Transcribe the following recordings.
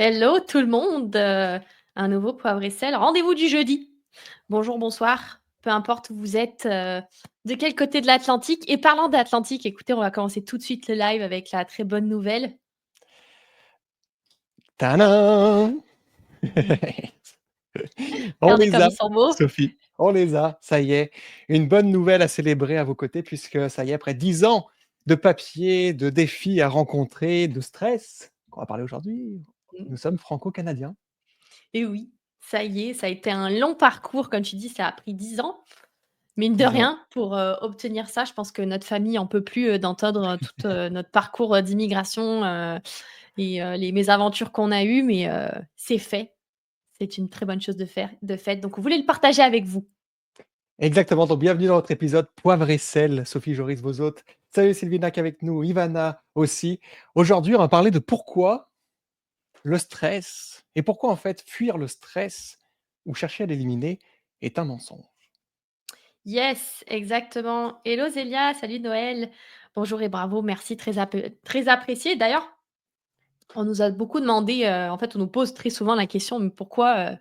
Hello tout le monde, un nouveau Poivre et Sel, rendez-vous du jeudi. Bonjour, bonsoir, peu importe où vous êtes, de quel côté de l'Atlantique et parlant d'Atlantique, écoutez, on va commencer tout de suite le live avec la très bonne nouvelle. Tadam! On Regardez les comme a, ils sont beaux. Sophie, on les a, ça y est. Une bonne nouvelle à célébrer à vos côtés puisque ça y est, après 10 ans de papier, de défis à rencontrer, de stress qu'on va parler aujourd'hui, Mmh nous sommes franco-canadiens. et oui, ça y est, ça a été un long parcours, comme tu dis, ça a pris 10 ans, mine de 10 ans. rien, pour, obtenir ça. Je pense que notre famille en peut plus, d'entendre, tout, notre parcours, d'immigration, et les mésaventures qu'on a eues, mais c'est fait. C'est une très bonne chose de faite, donc on voulait le partager avec vous. Exactement, donc bienvenue dans notre épisode Poivre et sel. Sophie Joris, vos hôtes. Salut Sylvina qui est avec nous, Ivana aussi. Aujourd'hui, on va parler de pourquoi le stress et pourquoi en fait fuir le stress ou chercher à l'éliminer est un mensonge. Yes, exactement. Hello Zélia, salut Noël. Bonjour et bravo, merci, très apprécié. D'ailleurs, on nous a beaucoup demandé, en fait, on nous pose très souvent la question, mais pourquoi,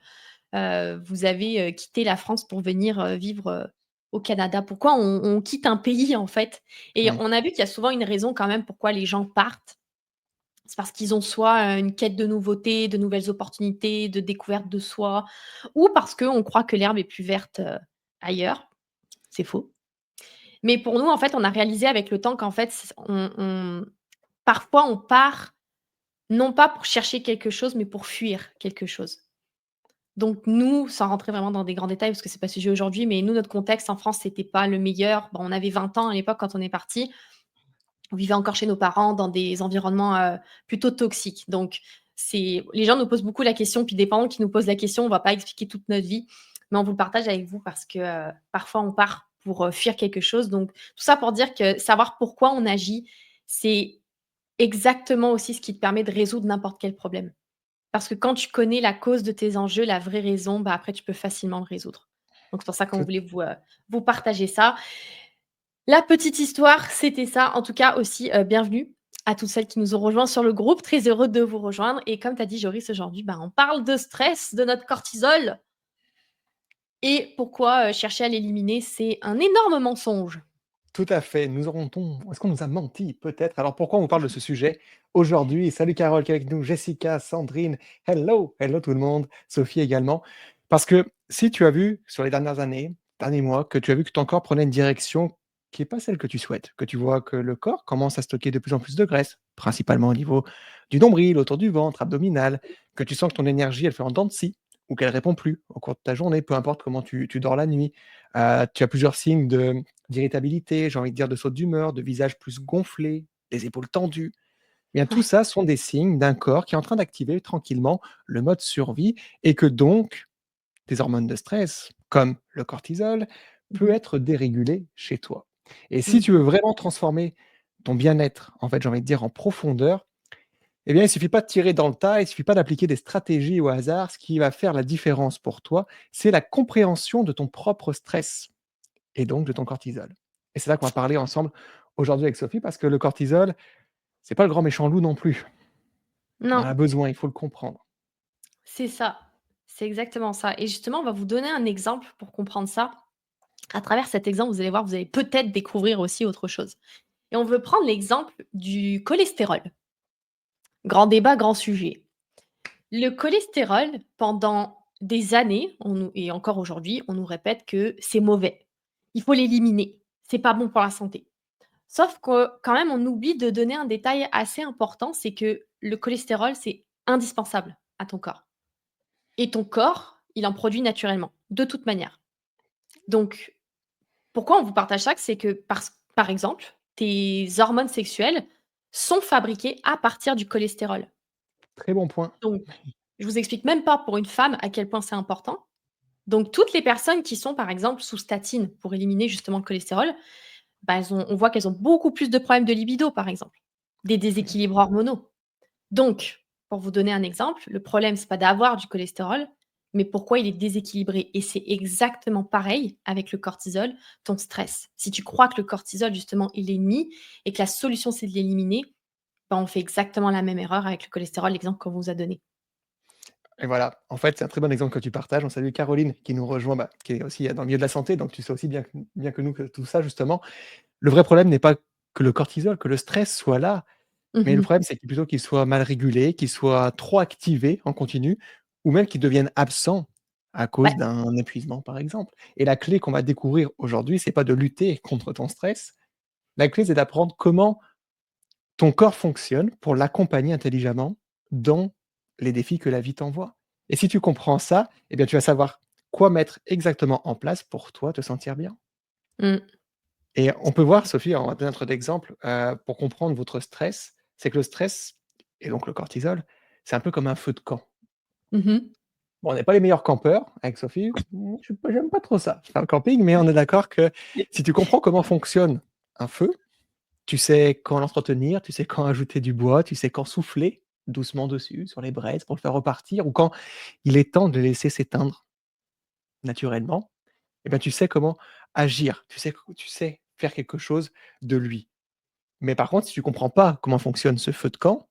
vous avez, quitté la France pour venir, vivre, au Canada? Pourquoi on quitte un pays, en fait? Et Oui. on a vu qu'il y a souvent une raison quand même pourquoi les gens partent. C'est parce qu'ils ont soit, une quête de nouveautés, de nouvelles opportunités, de découverte de soi, ou parce qu'on croit que l'herbe est plus verte, ailleurs. C'est faux. Mais pour nous, en fait, on a réalisé avec le temps qu'en fait, c on parfois on part, non pas pour chercher quelque chose, mais pour fuir quelque chose. Donc nous, sans rentrer vraiment dans des grands détails parce que c'est pas le sujet aujourd'hui, mais nous, notre contexte en France, c'était pas le meilleur. Bon, on avait 20 ans à l'époque quand on est partis. On vivait encore chez nos parents dans des environnements, plutôt toxiques. Donc c'est les gens nous posent beaucoup la question, puis dépendant qui nous posent la question, on va pas expliquer toute notre vie, mais on vous le partage avec vous parce que, parfois on part pour, fuir quelque chose. Donc tout ça pour dire que savoir pourquoi on agit, c'est exactement aussi ce qui te permet de résoudre n'importe quel problème. Parce que quand tu connais la cause de tes enjeux, la vraie raison, bah, après tu peux facilement le résoudre. Donc c'est pour ça qu'on Tout voulait vous partager ça. La petite histoire, c'était ça. En tout cas aussi, bienvenue à toutes celles qui nous ont rejoints sur le groupe. Très heureux de vous rejoindre et comme tu as dit Joris aujourd'hui, bah, on parle de stress, de notre cortisol et pourquoi, chercher à l'éliminer, c'est un énorme mensonge. Tout à fait. Nous aurons-on est-ce qu'on nous a menti? Peut-être. Alors pourquoi on vous parle de ce sujet aujourd'hui? Salut Carole qui est avec nous, Jessica, Sandrine, hello, hello tout le monde, Sophie également. Parce que si tu as vu sur les dernières années, derniers mois, que tu as vu que ton corps prenait une direction qui est pas celle que tu souhaites, que tu vois que le corps commence à stocker de plus en plus de graisse, principalement au niveau du nombril, autour du ventre, abdominal, que tu sens que ton énergie, elle fait en dents de scie ou qu'elle répond plus au cours de ta journée, peu importe comment tu dors la nuit. Tu as plusieurs signes d'irritabilité, j'ai envie de dire de saute d'humeur, de visage plus gonflé, les épaules tendues. Eh bien, tout Ouais. ça sont des signes d'un corps qui est en train d'activer tranquillement le mode survie et que donc des hormones de stress, comme le cortisol, peut Mmh mh. être dérégulé chez toi. Et si tu veux Mmh. vraiment transformer ton bien-être, en fait, j'ai envie de dire en profondeur, eh bien, il suffit pas de tirer dans le tas, il suffit pas d'appliquer des stratégies au hasard. Ce qui va faire la différence pour toi, c'est la compréhension de ton propre stress et donc de ton cortisol. Et c'est là qu'on va parler ensemble aujourd'hui avec Sophie, parce que le cortisol, c'est pas le grand méchant loup non plus. On en Non, a besoin, il faut le comprendre. c'est ça. C'est exactement ça et justement, on va vous donner un exemple pour comprendre ça. À travers cet exemple, vous allez voir, vous allez peut-être découvrir aussi autre chose et on veut prendre l'exemple du cholestérol. Grand débat, grand sujet. Le cholestérol, pendant des années, on nous et encore aujourd'hui, on nous répète que c'est mauvais. Il faut l'éliminer. C'est pas bon pour la santé. Sauf que quand même, on oublie de donner un détail assez important, c'est que le cholestérol, c'est indispensable à ton corps et ton corps, il en produit naturellement, de toute manière. Donc pourquoi on vous partage ça? C'est que par exemple, tes hormones sexuelles sont fabriquées à partir du cholestérol. Très bon point. Donc je vous explique même pas pour une femme à quel point c'est important. Donc toutes les personnes qui sont, par exemple, sous statine pour éliminer justement le cholestérol, bah, on voit qu'elles ont beaucoup plus de problèmes de libido, par exemple, des déséquilibres hormonaux. Donc, pour vous donner un exemple, le problème, c'est pas d'avoir du cholestérol, mais pourquoi il est déséquilibré et c'est exactement pareil avec le cortisol, ton stress. Si tu crois que le cortisol, justement, il est l'ennemi et que la solution, c'est de l'éliminer, bah, on fait exactement la même erreur avec le cholestérol, l'exemple qu'on vous a donné. Et voilà, en fait, c'est un très bon exemple que tu partages. On salue Caroline qui nous rejoint, bah, qui est aussi dans le milieu de la santé, donc tu sais aussi bien que nous que tout ça justement. Le vrai problème n'est pas que le cortisol, que le stress soit là, mais le Mmh. problème c'est plutôt qu'il soit mal régulé, qu'il soit trop activé en continu ou même qu'il devienne absent à Ouais. cause d'un épuisement, par exemple. Et la clé qu'on va découvrir aujourd'hui, c'est pas de lutter contre ton stress. La clé, c'est d'apprendre comment ton corps fonctionne pour l'accompagner intelligemment dans les défis que la vie t'envoie. Et si tu comprends ça, eh bien, tu vas savoir quoi mettre exactement en place pour toi te sentir bien. Mmh. Et on peut voir, Sophie, on va donner notre exemple, pour comprendre votre stress, c'est que le stress et donc le cortisol, c'est un peu comme un feu de camp. Mmh. Bon, on n'est pas les meilleurs campeurs avec Sophie, je suis pas j'aime pas trop ça, faire le camping, mais on est d'accord que si tu comprends comment fonctionne un feu, tu sais quand l'entretenir, tu sais quand ajouter du bois, tu sais quand souffler doucement dessus, sur les braises pour le faire repartir ou quand il est temps de le laisser s'éteindre naturellement, et ben, tu sais comment agir, tu sais faire quelque chose de lui. Mais par contre, si tu comprends pas comment fonctionne ce feu de camp,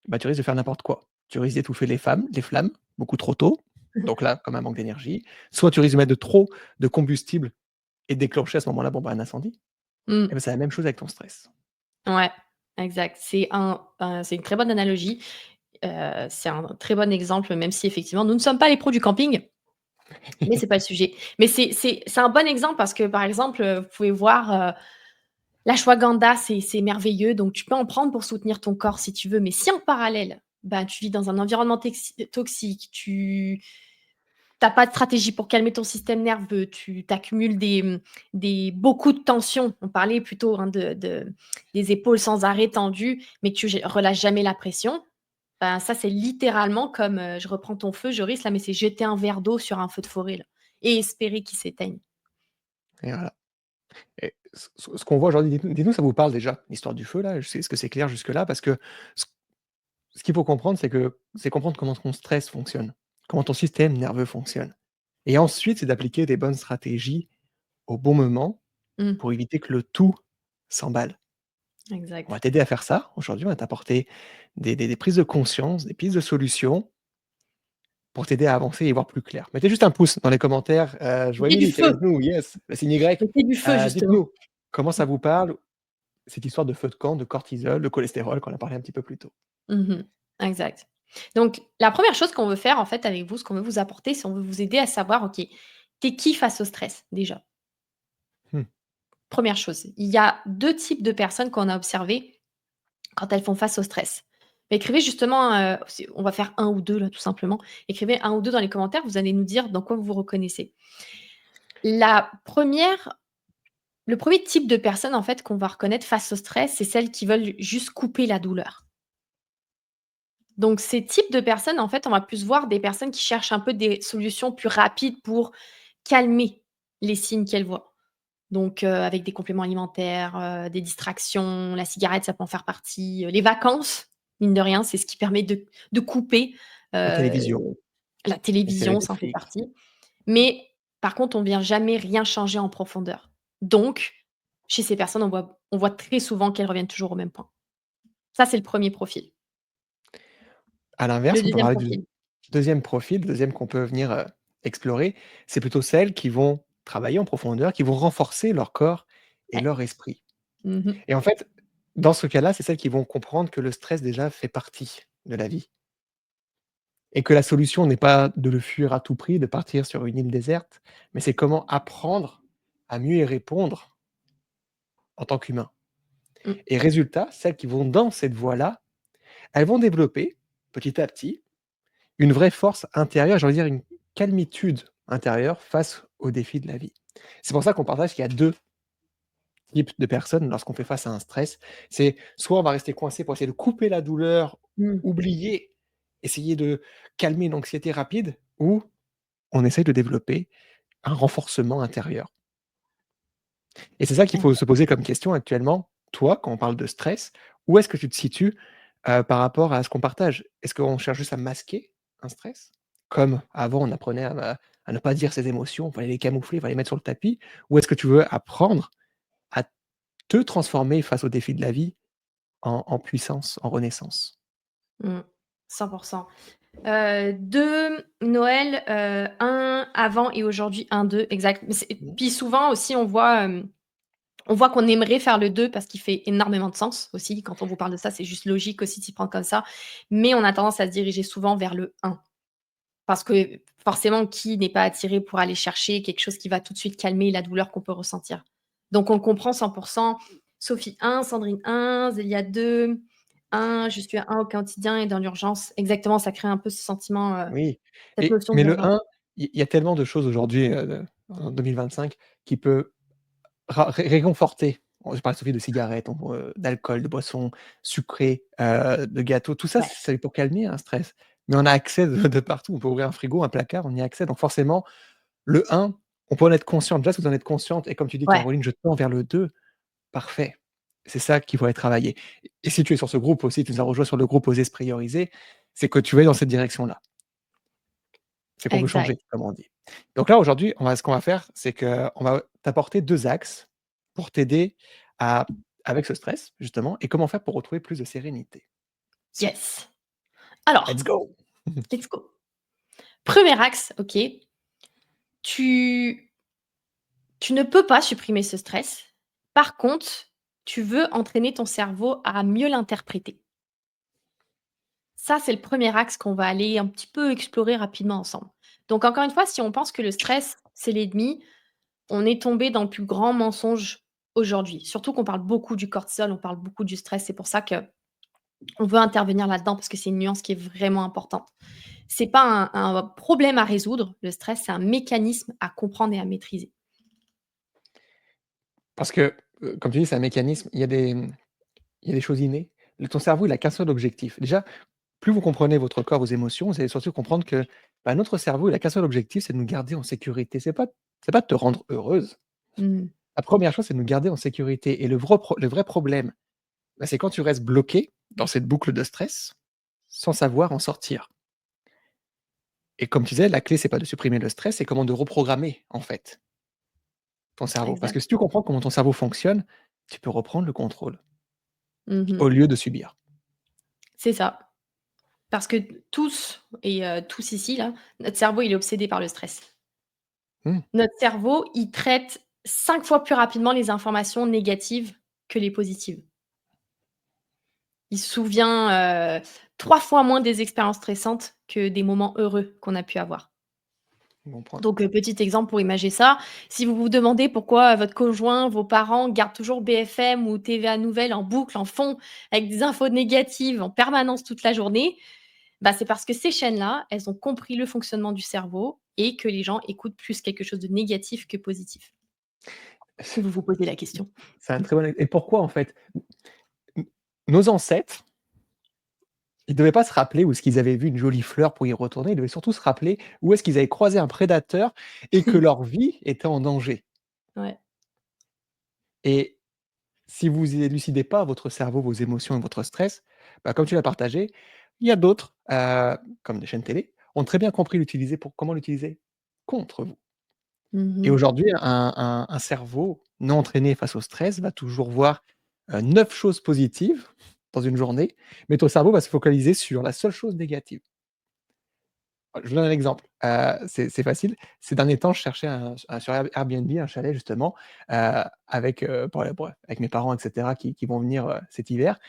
bah, tu risques de faire n'importe quoi. Tu risques d'étouffer les flammes beaucoup trop tôt, donc là, comme un manque d'énergie, soit tu risques de mettre de trop de combustible et déclencher à ce moment-là, bon, bah, un incendie. Et Mmh. ben, c'est la même chose avec ton stress. Ouais, exact. C'est une très bonne analogie. C'est un très bon exemple, même si effectivement nous ne sommes pas les pros du camping, mais c'est pas le sujet. Mais c'est un bon exemple parce que, par exemple, vous pouvez voir, l'ashwagandha, c'est merveilleux, donc tu peux en prendre pour soutenir ton corps si tu veux, mais si en parallèle, bah, tu vis dans un environnement toxique, tu as pas de stratégie pour calmer ton système nerveux, tu accumules des beaucoup de tensions. On parlait plutôt, hein, de des épaules sans arrêt tendues, mais que tu relâches jamais la pression. Ben, ça, c'est littéralement comme, je reprends ton feu, Joris, là, mais c'est jeter un verre d'eau sur un feu de forêt, là, et espérer qu'il s'éteigne. Et voilà. Et ce qu'on voit aujourd'hui, dites-nous ça vous parle déjà, l'histoire du feu là? Est-ce que c'est clair jusque-là? Parce que ce ce qu'il faut comprendre, c'est comprendre comment ton stress fonctionne, comment ton système nerveux fonctionne. Et ensuite, c'est d'appliquer des bonnes stratégies au bon moment Mmh, pour éviter que le tout s'emballe. On va exact. t'aider à faire ça. Aujourd'hui, on va t'apporter des prises de conscience, des pistes de solutions pour t'aider à avancer et y voir plus clair. Mettez juste un pouce dans les commentaires. Je vois Mettez du Émilie qui est feu, avec nous, yes, le signe Y. mettez du feu, justement. Dites-nous comment ça vous parle, cette histoire de feu de camp, de cortisol, de cholestérol qu'on a parlé un petit peu plus tôt. Mmh. Exact. Donc la première chose qu'on veut faire, en fait, avec vous, ce qu'on veut vous apporter, c'est on veut vous aider à savoir, OK, tu qui face au stress, déjà? Mmh. Première chose, il y a 2 types de personnes qu'on a observées quand elles font face au stress. Écrivez justement, on va faire un ou 2 là, tout simplement. Écrivez un ou 2 dans les commentaires, vous allez nous dire dans quoi vous vous reconnaissez. La première Le premier type de personne, en fait, qu'on va reconnaître face au stress, c'est celles qui veulent juste couper la douleur. Donc ces types de personnes, en fait, on va plus voir des personnes qui cherchent un peu des solutions plus rapides pour calmer les signes qu'elles voient. Donc avec des compléments alimentaires, des distractions, la cigarette, ça peut en faire partie, les vacances, mine de rien, c'est ce qui permet de couper, La heu, télévision, la les séries télévision, ça en fait Netflix. partie. Mais par contre, on vient jamais rien changer en profondeur. Donc, chez ces personnes, on voit très souvent qu'elles reviennent toujours au même point. Ça, c'est le premier profil. À Le l'inverse, on peut deuxième parler du profil, deuxième profil, deuxième qu'on peut venir, explorer, c'est plutôt celles qui vont travailler en profondeur, qui vont renforcer leur corps et ouais. leur esprit. Mmh. Et en fait, dans ce cas-là, c'est celles qui vont comprendre que le stress déjà fait partie de la vie et que la solution n'est pas de le fuir à tout prix, de partir sur une île déserte, mais c'est comment apprendre à mieux y répondre en tant qu'humain. Mmh. Et résultat, celles qui vont dans cette voie-là, elles vont développer, petit à petit, une vraie force intérieure, j'ai envie de dire une calmitude intérieure face aux défis de la vie. C'est pour ça qu'on partage qu'il y a 2 types de personnes lorsqu'on fait face à un stress. C'est soit on va rester coincé pour essayer de couper la douleur, Mmh. oublier, essayer de calmer une anxiété rapide, ou on essaye de développer un renforcement intérieur. Et c'est ça qu'il faut se poser comme question actuellement. Toi, quand on parle de stress, où est-ce que tu te situes, par rapport à ce qu'on partage? Est-ce qu'on cherche juste à masquer un stress? Comme avant on apprenait à ne pas dire ses émotions, il fallait les camoufler, il fallait les mettre sur le tapis? Ou est-ce que tu veux apprendre à te transformer face aux défis de la vie en puissance, en renaissance? Mmh. 100. 2 Noël, 1 avant et aujourd'hui, 1-2 exact. Mais c'est Mmh. puis souvent aussi on voit qu'on aimerait faire le 2 parce qu'il fait énormément de sens aussi. Quand on vous parle de ça, c'est juste logique aussi de s'y prendre comme ça. Mais on a tendance à se diriger souvent vers le 1 parce que forcément, qui n'est pas attiré pour aller chercher quelque chose qui va tout de suite calmer la douleur qu'on peut ressentir? Donc on le comprend 100. Sophie 1, Sandrine 1, Zélia 2, 1, je suis à 1 au quotidien et dans l'urgence. Exactement, ça crée un peu ce sentiment, Oui, cette et notion mais le d'urgence. 1, il y a tellement de choses aujourd'hui, en 2025 qui peut réconforter. Je parle, Sophie, de cigarettes, d'alcool, de boissons sucrées, de gâteaux, tout ça, Ouais, c'est pour calmer un stress. Mais on a accès de partout. On peut ouvrir un frigo, un placard, on y a accès. Donc forcément, le 1, on peut en être conscient. Déjà, si vous en êtes consciente et comme tu dis, ouais, Caroline, je tends vers le 2, parfait. C'est ça qu'il faudrait travailler. Et si tu es sur ce groupe aussi, tu nous as rejoint sur le groupe Oser se prioriser, c'est que tu es dans cette direction-là. C'est qu'on veut exact. changer, comme on dit. Donc là, aujourd'hui, ce qu'on va faire, c'est qu'on va t'apporter 2 axes pour t'aider à avec ce stress, justement, et comment faire pour retrouver plus de sérénité. So, Yes. let's Alors, go! let's go. Premier axe, OK, tu tu ne peux pas supprimer ce stress. Par contre, tu veux entraîner ton cerveau à mieux l'interpréter. Ça, c'est le premier axe qu'on va aller un petit peu explorer rapidement ensemble. Donc encore une fois, si on pense que le stress, c'est l'ennemi, on est tombé dans le plus grand mensonge aujourd'hui. Surtout qu'on parle beaucoup du cortisol, on parle beaucoup du stress. C'est pour ça qu'on veut intervenir là-dedans parce que c'est une nuance qui est vraiment importante. C'est pas un problème à résoudre, le stress, c'est un mécanisme à comprendre et à maîtriser. Parce que, comme tu dis, c'est un mécanisme, il y a des choses innées. Ton cerveau, il a qu'un seul objectif. Déjà, plus vous comprenez votre corps, vos émotions, vous allez surtout comprendre que, bah, notre cerveau, il a qu'un seul objectif, c'est de nous garder en sécurité. C'est pas de te rendre heureuse. Mmh. La première chose, c'est de nous garder en sécurité et le vrai problème, bah, c'est quand tu restes bloqué dans cette boucle de stress, sans savoir en sortir. Et comme tu disais, la clé, c'est pas de supprimer le stress, c'est comment de reprogrammer, en fait, ton cerveau. Parce Exact. que si tu comprends comment ton cerveau fonctionne, tu peux reprendre le contrôle, Mmh. au lieu de subir. C'est ça. Parce que tous ici là, notre cerveau, il est obsédé par le stress. Mmh. Notre cerveau, il traite 5 fois plus rapidement les informations négatives que les positives. Il se souvient, 3 fois moins des expériences stressantes que des moments heureux qu'on a pu avoir. Bon point. Donc, petit exemple pour imager ça, si vous vous demandez pourquoi votre conjoint, vos parents gardent toujours BFM ou TVA Nouvelles en boucle, en fond, avec des infos négatives en permanence toute la journée, bah, c'est parce que ces chaînes-là, elles ont compris le fonctionnement du cerveau et que les gens écoutent plus quelque chose de négatif que positif. Si vous vous posez la question. C'est un très bon et pourquoi, en fait? N Nos ancêtres, ils devaient pas se rappeler où est-ce qu'ils avaient vu une jolie fleur pour y retourner, ils devaient surtout se rappeler où est-ce qu'ils avaient croisé un prédateur et que leur vie était en danger. Ouais. Et si vous élucidez pas votre cerveau, vos émotions et votre stress, bah, comme tu l'as partagé, il y a d'autres, comme des chaînes télé, ont très bien compris l'utiliser pour comment l'utiliser contre vous. Et Mmh. aujourd'hui, un cerveau non entraîné face au stress va toujours voir, 9 choses positives dans une journée, mais ton cerveau va se focaliser sur la seule chose négative. Je vous donne un exemple, c'est facile. Ces derniers temps, je cherchais sur Airbnb un chalet justement, avec, avec mes parents et cetera qui vont venir, cet hiver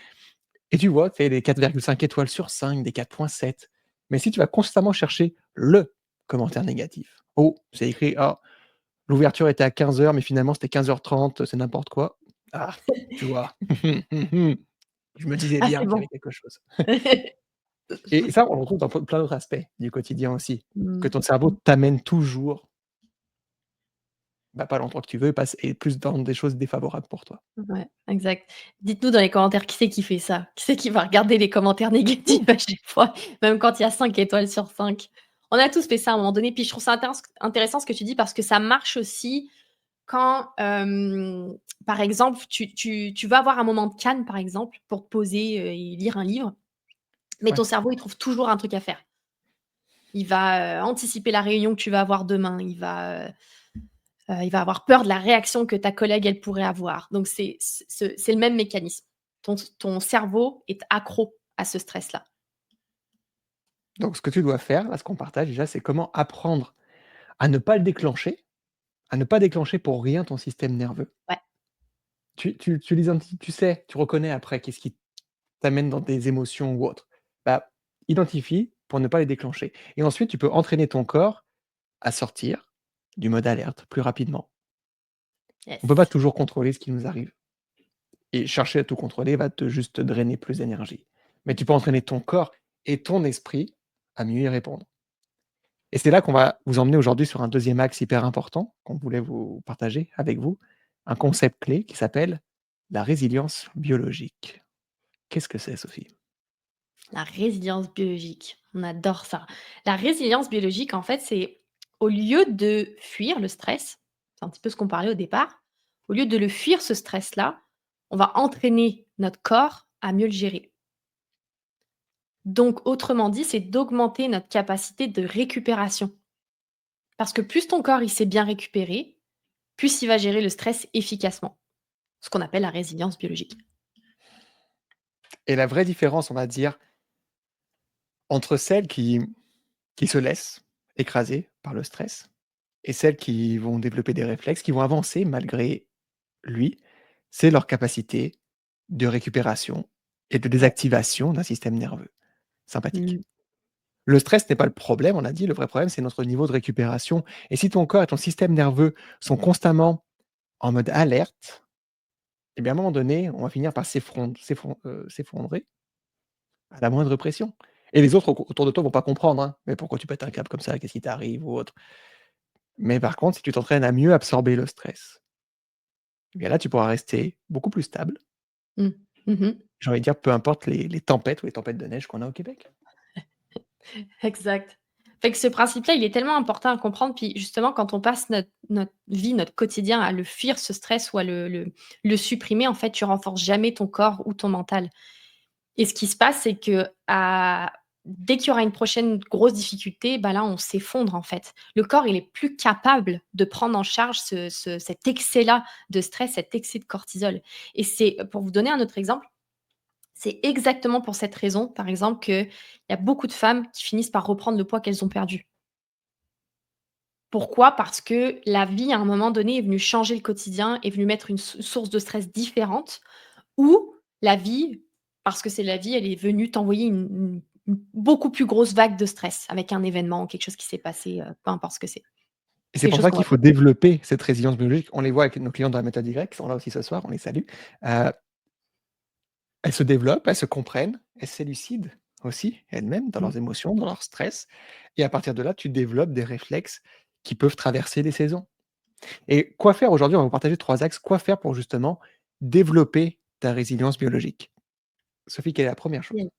et tu vois, tu sais, des 4,5 étoiles sur 5, des 4,7. Mais si tu vas constamment chercher le commentaire négatif. Oh, c'est écrit: «Ah, l'ouverture était à 15 heures, mais finalement c'était 15h30, c'est n'importe quoi». Ah, tu vois? Je me disais Ah, c'est bien qu'il y bon. avait quelque chose. Et ça, on le retrouve dans plein d'autres aspects du quotidien aussi, que Mmh. ton cerveau t'amène toujours, bah, pas l'endroit que tu veux, et plus dans des choses défavorables pour toi. Ouais, exact. Dites-nous dans les commentaires qui c'est qui fait ça? Qui c'est qui va regarder les commentaires négatifs à chaque fois, même quand il y a 5 étoiles sur 5. On a tous fait ça à un moment donné, puis je trouve ça intéressant ce que tu dis parce que ça marche aussi quand, par exemple, tu vas avoir un moment de calme, par exemple, pour te poser, et lire un livre, mais Ouais. ton cerveau, il trouve toujours un truc à faire. Il va, anticiper la réunion que tu vas avoir demain, il va avoir peur de la réaction que ta collègue, elle pourrait avoir. Donc c'est le même mécanisme. Ton cerveau est accro à ce stress-là. Donc ce que tu dois faire, là, ce qu'on partage déjà, c'est comment apprendre à ne pas le déclencher, à ne pas déclencher pour rien ton système nerveux. Ouais. Tu les tu sais, tu reconnais après qu'est-ce qui t'amène dans des émotions ou autres. Bah, identifie pour ne pas les déclencher et ensuite tu peux entraîner ton corps à sortir du mode alerte plus rapidement. On peut pas Yes. toujours contrôler ce qui nous arrive et chercher à tout contrôler va te juste te drainer plus d'énergie. Mais tu peux entraîner ton corps et ton esprit à mieux y répondre. Et c'est là qu'on va vous emmener aujourd'hui sur un deuxième axe hyper important qu'on voulait vous partager avec vous, un concept clé qui s'appelle la résilience biologique. Qu'est-ce que c'est, Sophie? La résilience biologique, on adore ça. La résilience biologique, en fait, c'est au lieu de fuir le stress, c'est un petit peu ce qu'on parlait au départ, au lieu de le fuir, ce stress-là, on va entraîner notre corps à mieux le gérer. Donc, autrement dit, c'est d'augmenter notre capacité de récupération. Parce que plus ton corps il s'est bien récupéré, plus il va gérer le stress efficacement. Ce qu'on appelle la résilience biologique. Et la vraie différence, on va dire, entre celles qui se laissent écraser par le stress et celles qui vont développer des réflexes, qui vont avancer malgré lui, c'est leur capacité de récupération et de Ouais. désactivation d'un système nerveux sympathique. Mmh. Le stress n'est pas le problème, on a dit, le vrai problème, c'est notre niveau de récupération. Et si ton corps et ton système nerveux sont constamment en mode alerte, eh bien, à un moment donné, on va finir par s'effondrer à la moindre pression. Et les autres autour de toi vont pas comprendre, hein. «Mais pourquoi tu pètes un câble comme ça? Qu'est-ce qui t'arrive?» ou autre. Mais par contre, si tu t'entraînes à mieux absorber le stress, eh bien là, tu pourras rester beaucoup plus stable. Mmh. Mmh. J'ai envie de dire, peu importe les tempêtes ou les tempêtes de neige qu'on a au Québec. Exact. Fait que ce principe-là, il est tellement important à comprendre, puis justement quand on passe notre vie, notre quotidien à le fuir, ce stress ou à le supprimer, en fait, tu renforces jamais ton corps ou ton mental. Et ce qui se passe, c'est que à dès qu'il y aura une prochaine grosse difficulté, bah, là, on s'effondre, en fait. Le corps, il est plus capable de prendre en charge cet excès-là de stress, cet excès de cortisol. Et c'est pour vous donner un autre exemple, c'est exactement pour cette raison, par exemple, qu'il y a beaucoup de femmes qui finissent par reprendre le poids qu'elles ont perdu. Pourquoi? Parce que la vie, à un moment donné, est venue changer le quotidien, est venue mettre une source de stress différente ou la vie, parce que c'est la vie, elle est venue t'envoyer une beaucoup plus grosse vague de stress avec un événement, quelque chose qui s'est passé, peu importe ce que c'est. Et c'est Quelque pour chose ça qu'on qu'il va faut développer cette résilience biologique. On les voit avec nos clients dans la méthode Y, qui sont là aussi ce soir, on les salue. Heu, Elles se développent, elles se comprennent, elles s'élucident aussi elles-mêmes dans mmh, leurs émotions, dans leur stress et à partir de là, tu développes des réflexes qui peuvent traverser les saisons. Et quoi faire aujourd'hui? On va vous partager 3 axes. Quoi faire pour justement développer ta résilience biologique? Sophie, quelle est la première chose? yes.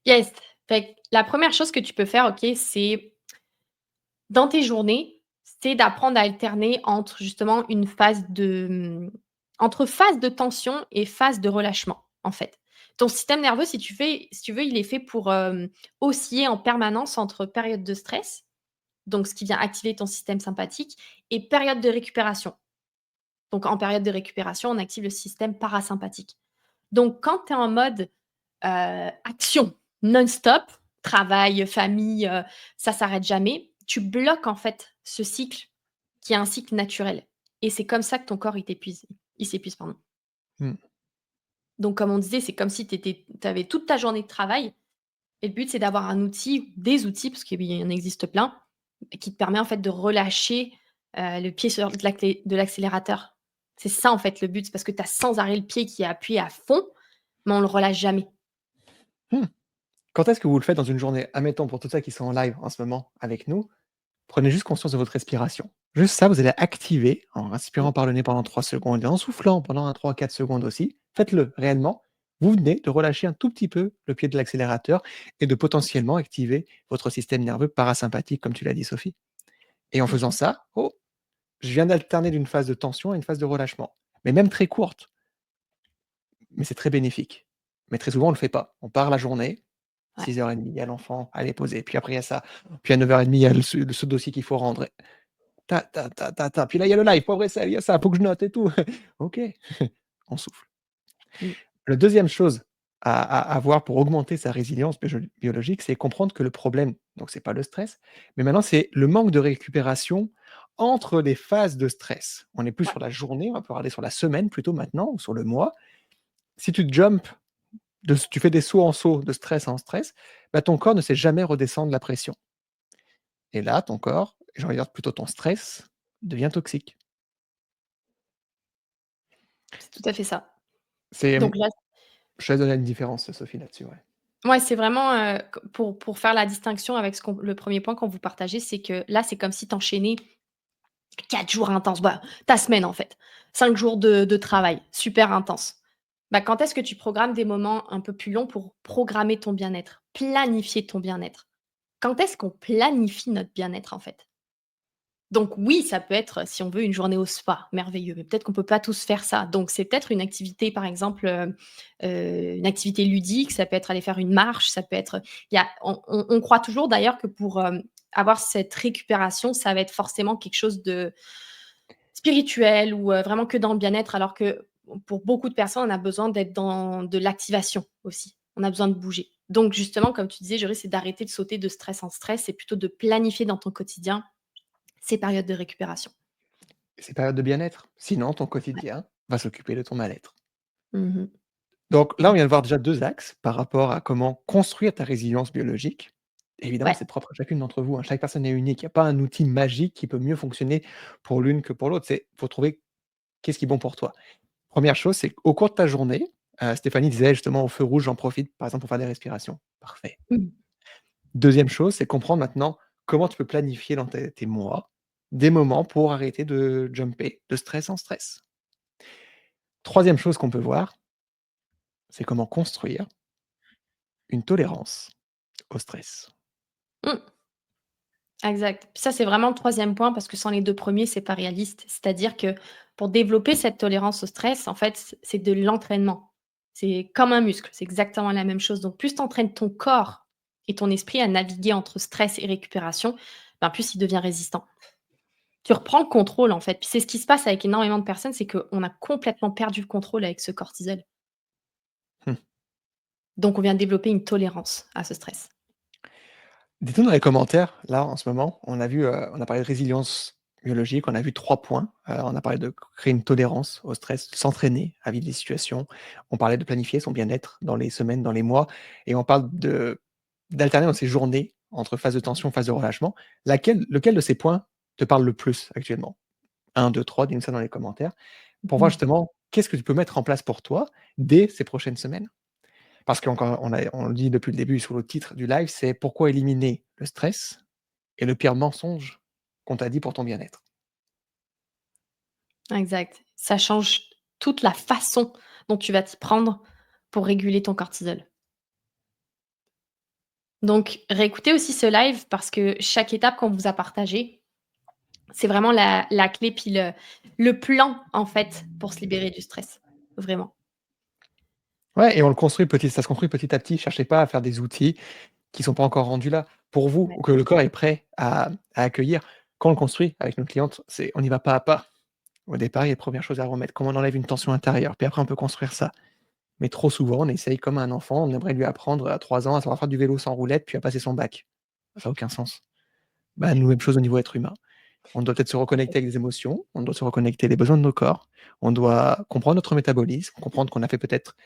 Yes. Fait que la première chose que tu peux faire, OK, c'est dans tes journées, c'est d'apprendre à alterner entre justement une phase de, entre phase de tension et phase de relâchement, en fait. Ton système nerveux, si tu veux, il est fait pour, osciller en permanence entre période de stress, donc ce qui vient activer ton système sympathique et période de récupération. Donc en période de récupération, on active le système parasympathique. Donc quand tu es en mode, action non-stop, travail, famille, ça s'arrête jamais, tu bloques en fait ce cycle qui est un cycle naturel et c'est comme ça que ton corps il s'épuise, pardon. Mmh. Donc comme on disait, c'est comme si tu avais toute ta journée de travail et le but c'est d'avoir un outil, des outils, parce qu'il y en existe plein, qui te permet en fait de relâcher, le pied sur de l'accélérateur. C'est ça en fait le but, c'est parce que tu as sans arrêt le pied qui est appuyé à fond, mais on le relâche jamais. Mmh. Quand est-ce que vous le faites dans une journée? Admettons pour tous ceux qui sont en live en ce moment avec nous, prenez juste conscience de votre respiration. Juste ça, vous allez activer en Mmh. respirant par le nez pendant 3 secondes et en soufflant pendant 3-4 secondes aussi. Faites-le réellement. Vous venez de relâcher un tout petit peu le pied de l'accélérateur et de potentiellement activer votre système nerveux parasympathique, comme tu l'as dit, Sophie. Et en Mmh faisant mh. ça, oh, je viens d'alterner d'une phase de tension à une phase de relâchement. Mais même très courte, mais c'est très bénéfique. Mais très souvent, on ne le fait pas. On part la journée, Ouais. 6h30, il y a l'enfant, allez poser. Puis après, il y a ça. Puis à 9h30, il y a ce dossier qu'il faut rendre. Ta, ta, ta, ta, ta. Puis là, il y a le live, pas vrai ça, il y a ça, faut que je note et tout. OK, on souffle. Mmh. La deuxième chose à avoir pour augmenter sa résilience biologique, c'est comprendre que le problème, donc c'est pas le stress, mais maintenant c'est le manque de récupération entre les phases de stress. On n'est plus Ouais. sur la journée, on va pouvoir aller sur la semaine plutôt maintenant ou sur le mois. Si tu jumps tu fais des sauts en sauts, de stress en stress, bah, ton corps ne sait jamais redescendre la pression et là, ton corps, je regarde plutôt ton stress, devient toxique. C'est tout à fait ça. C'est, Donc là je te laisse donner une différence, Sophie, là-dessus, ouais. ouais, c'est vraiment, q pour faire la distinction avec ce qu'on le premier point qu'on vous partagez, c'est que là, c'est comme si tu enchaînais 4 jours intenses, bah, ta semaine, en fait. 5 jours de travail, super intense. Bah, quand est-ce que tu programmes des moments un peu plus longs pour programmer ton bien-être? Planifier ton bien-être. Quand est-ce qu'on planifie notre bien-être, en fait? Donc oui, ça peut être, si on veut, une journée au spa, merveilleux, mais peut-être qu'on peut pas tous faire ça. Donc c'est peut-être une activité, par exemple, une activité ludique, ça peut être aller faire une marche, ça peut être il y a on croit toujours d'ailleurs que pour, avoir cette récupération, ça va être forcément quelque chose de spirituel ou, vraiment que dans le bien-être, alors que pour beaucoup de personnes, on a besoin d'être dans de l'activation aussi. On a besoin de bouger. Donc justement, comme tu disais, Joris, c'est d'arrêter de sauter de stress en stress, c'est plutôt de planifier dans ton quotidien ces périodes de récupération. C'est période de bien-être, sinon ton Ouais. quotidien va s'occuper de ton mal-être. Mmh mh. Donc là, on Mmh. vient de voir déjà 2 axes par rapport à comment construire ta résilience biologique. Évidemment, Ouais. c'est propre à chacune d'entre vous, hein, chaque personne est unique. Il y a pas un outil magique qui peut mieux fonctionner pour l'une que pour l'autre. C'est faut trouver qu'est-ce qui est bon pour toi. Première chose, c'est qu'au cours de ta journée, Stéphanie disait justement au feu rouge, j'en profite par exemple pour faire des respirations. Parfait. Mmh. Deuxième chose, c'est comprendre maintenant comment tu peux planifier dans tes mois, des moments pour arrêter de jumper de stress en stress. Troisième chose qu'on peut voir, c'est comment construire une tolérance au stress. Mmh. Exact. Puis ça, c'est vraiment le 3e point parce que sans les 2 premiers, c'est pas réaliste. C'est-à-dire que pour développer cette tolérance au stress, en fait, c'est de l'entraînement. C'est comme un muscle, c'est exactement la même chose. Donc plus tu entraînes ton corps et ton esprit à naviguer entre stress et récupération, ben, plus il devient résistant. Tu reprends le contrôle, en fait. Puis c'est ce qui se passe avec énormément de personnes, c'est qu'on a complètement perdu le contrôle avec ce cortisol. Mmh. Donc on vient de développer une tolérance à ce stress. Dites-nous dans les commentaires, là, en ce moment, on a parlé de résilience biologique, on a vu 3 points. On a parlé de créer une tolérance au stress, s'entraîner à vivre des situations. On parlait de planifier son bien-être dans les semaines, dans les mois et on parle d'alterner dans ces journées entre phase de tension, phase de relâchement. Lequel de ces points te parle le plus actuellement? 1, 2, 3, dis-nous ça dans les commentaires pour voir Mmh. justement qu'est-ce que tu peux mettre en place pour toi dès ces prochaines semaines? Parce qu'encore on le dit depuis le début sur le titre du live, c'est pourquoi éliminer le stress est le pire mensonge qu'on t'a dit pour ton bien-être. Exact. Ça change toute la façon dont tu vas t'y prendre pour réguler ton cortisol. Donc, réécoutez aussi ce live parce que chaque étape qu'on vous a partagée, c'est vraiment la clé puis le plan, en fait, pour se libérer du stress. Vraiment. Ouais et on le construit petit ça se construit petit à petit. Cherchez pas à faire des outils qui sont pas encore rendus là pour vous Ouais. ou que le corps est prêt à accueillir. Quand on le construit avec nos clientes, c'est on y va pas à pas. Au départ, il y a les premières choses à remettre, comment on enlève une tension intérieure, puis après on peut construire ça. Mais trop souvent, on essaye comme un enfant, on aimerait lui apprendre à 3 ans à savoir faire du vélo sans roulette, puis à passer son bac. Ça a aucun sens. Bah, nous, même chose au niveau être humain. On doit peut-être se reconnecter avec des émotions, on doit se reconnecter les besoins de nos corps, on doit comprendre notre métabolisme, comprendre qu'on a fait peut-être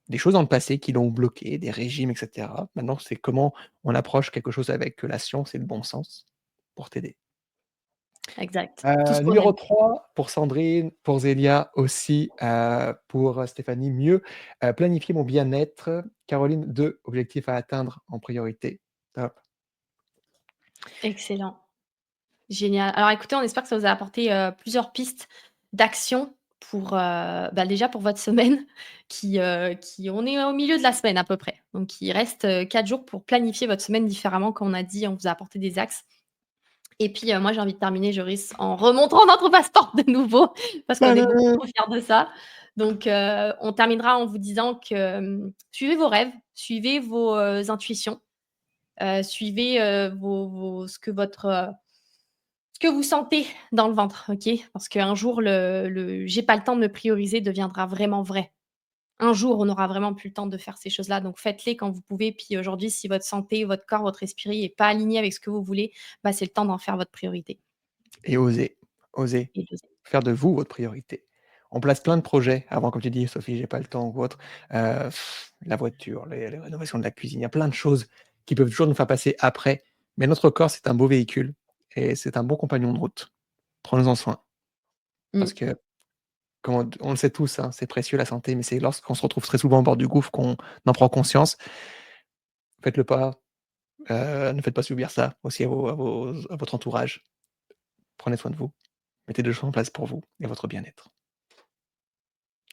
des choses dans le passé qui l'ont bloqué, des régimes et cetera. Maintenant, c'est comment on approche quelque chose avec la science et le bon sens pour t'aider. Exact. Tout ce qu'on Numéro aime. 3 pour Sandrine, pour Zélia aussi, pour Stéphanie, mieux, planifier mon bien-être. Caroline 2 objectifs à atteindre en priorité. Top. Excellent. Génial. Alors écoutez, on espère que ça vous a apporté, plusieurs pistes d'action pour, bah, déjà pour votre semaine qui on est au milieu de la semaine à peu près. Donc il reste, 4 jours pour planifier votre semaine différemment. Comme on a dit, on vous a apporté des axes et puis, moi j'ai envie de terminer Joris en remontrant notre passeport de nouveau parce qu'on est beaucoup Tadam! trop fiers de ça. Donc, on terminera en vous disant que, suivez vos rêves, suivez vos, intuitions, suivez, vos ce que ce que vous sentez dans le ventre, OK? Parce qu'un jour, le «j'ai pas le temps de me prioriser» deviendra vraiment vrai. Un jour, on n'aura vraiment plus le temps de faire ces choses-là, donc faites-les quand vous pouvez. Puis aujourd'hui, si votre santé, votre corps, votre esprit est pas aligné avec ce que vous voulez, bah, c'est le temps d'en faire votre priorité Et oser, oser et d'oser. faire de vous votre priorité. On place plein de projets avant, comme tu dis: «Sophie, j'ai pas le temps» ou autre, heu, la voiture, les rénovations de la cuisine, il y a plein de choses qui peuvent toujours nous faire passer après, mais notre corps, c'est un beau véhicule et c'est un bon compagnon de route. Prenons-en soin Mmh. parce que comme on le sait tous, hein, c'est précieux la santé, mais c'est lorsqu'on se retrouve très souvent au bord du gouffre qu'on en prend conscience. Faites le pas, ne faites pas subir ça aussi à votre entourage. Prenez soin de vous, mettez des choses en place pour vous et votre bien-être.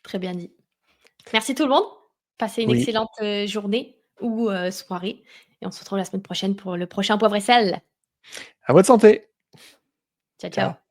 Très bien dit. Merci tout le monde. Passez une Oui, excellente, journée ou soirée et on se retrouve la semaine prochaine pour le prochain Poivre et sel. à votre santé. Ciao, Ciao. ciao.